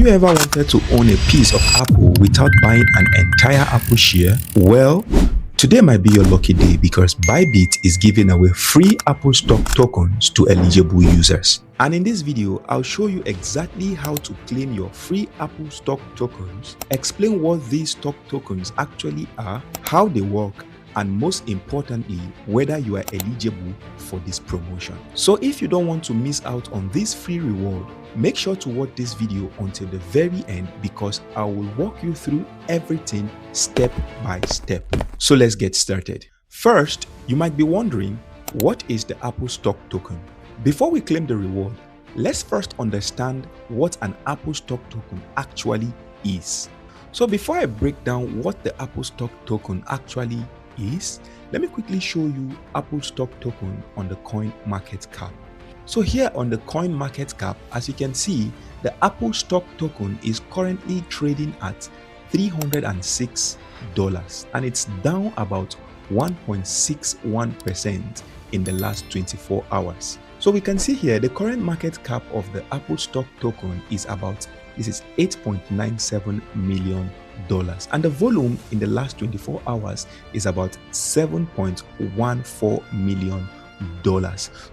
you ever wanted to own a piece of Apple without buying an entire Apple share? Well, today might be your lucky day because Bybit is giving away free Apple stock tokens to eligible users. And in this video, I'll show you exactly how to claim your free Apple stock tokens, explain what these stock tokens actually are, how they work, and most importantly, whether you are eligible for this promotion. So if you don't want to miss out on this free reward, make sure to watch this video until the very end because I will walk you through everything step by step. So let's get started. First, you might be wondering, what is the Apple stock token? Before we claim the reward, let's first understand what an Apple stock token actually is. So before I break down what the Apple stock token actually is, let me quickly show you Apple stock token on the coin market cap. So here on the coin market cap, as you can see, the Apple stock token is currently trading at $306 and it's down about 1.61% in the last 24 hours. So we can see here the current market cap of the Apple stock token is about, this is $8.97 million. And the volume in the last 24 hours is about $7.14 million.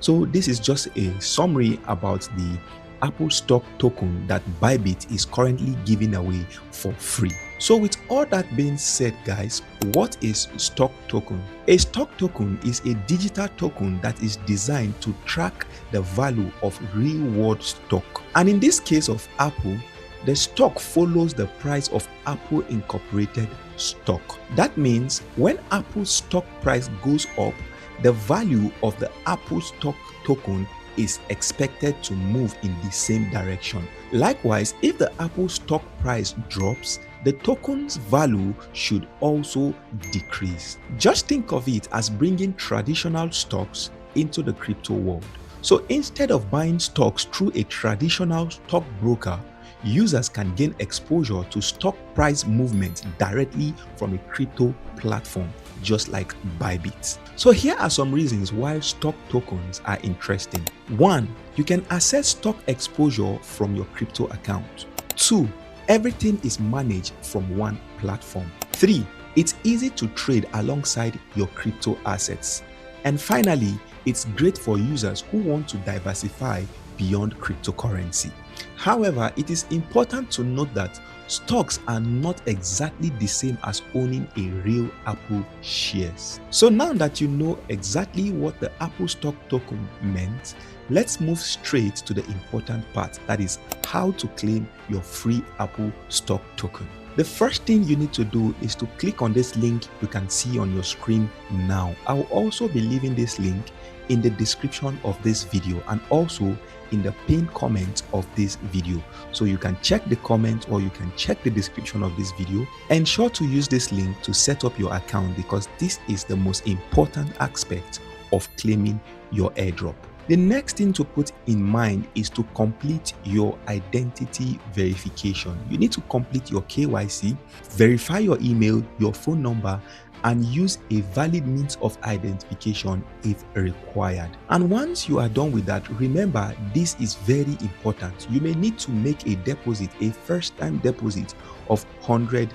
So this is just a summary about the Apple stock token that Bybit is currently giving away for free. So with all that being said, guys, what is stock token? A stock token is a digital token that is designed to track the value of real world stock. And in this case of Apple, the stock follows the price of Apple Incorporated stock. That means when Apple's stock price goes up, the value of the Apple stock token is expected to move in the same direction. Likewise, if the Apple stock price drops, the token's value should also decrease. Just think of it as bringing traditional stocks into the crypto world. So instead of buying stocks through a traditional stockbroker, users can gain exposure to stock price movement directly from a crypto platform, just like Bybit. So here are some reasons why stock tokens are interesting. 1. You can access stock exposure from your crypto account. 2. Everything is managed from one platform. 3. It's easy to trade alongside your crypto assets. And finally, it's great for users who want to diversify beyond cryptocurrency. However, it is important to note that stocks are not exactly the same as owning a real Apple shares. So now that you know exactly what the Apple stock token meant, let's move straight to the important part, that is how to claim your free Apple stock token. The first thing you need to do is to click on this link you can see on your screen now. I will also be leaving this link in the description of this video and also in the pinned comment of this video, so you can check the comment or you can check the description of this video. Ensure to use this link to set up your account because this is the most important aspect of claiming your airdrop. The next thing to put in mind is to complete your identity verification. You need to complete your KYC, verify your email, your phone number, and use a valid means of identification if required. And once you are done with that, remember this is very important. You may need to make a deposit, a first-time deposit of $100.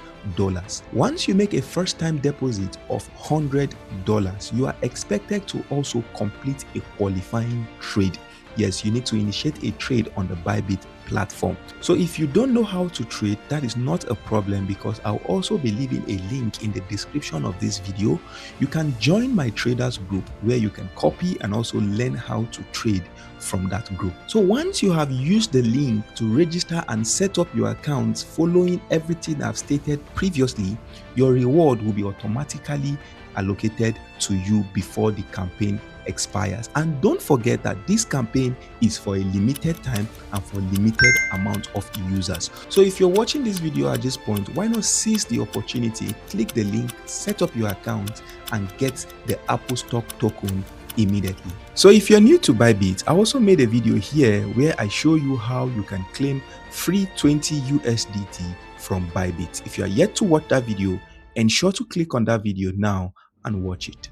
Once you make a first-time deposit of $100, you are expected to also complete a qualifying trade. Yes, you need to initiate a trade on the Bybit platform. So if you don't know how to trade, that is not a problem because I'll also be leaving a link in the description of this video. You can join my traders group where you can copy and also learn how to trade from that group. So once you have used the link to register and set up your accounts following everything I've stated previously, your reward will be automatically allocated to you before the campaign expires. And don't forget that this campaign is for a limited time and for a limited amount of users. So if you're watching this video at this point, why not seize the opportunity, click the link, set up your account and get the Apple stock token immediately. So if you're new to Bybit, I also made a video here where I show you how you can claim free 20 USDT from Bybit. If you are yet to watch that video, ensure to click on that video now and watch it.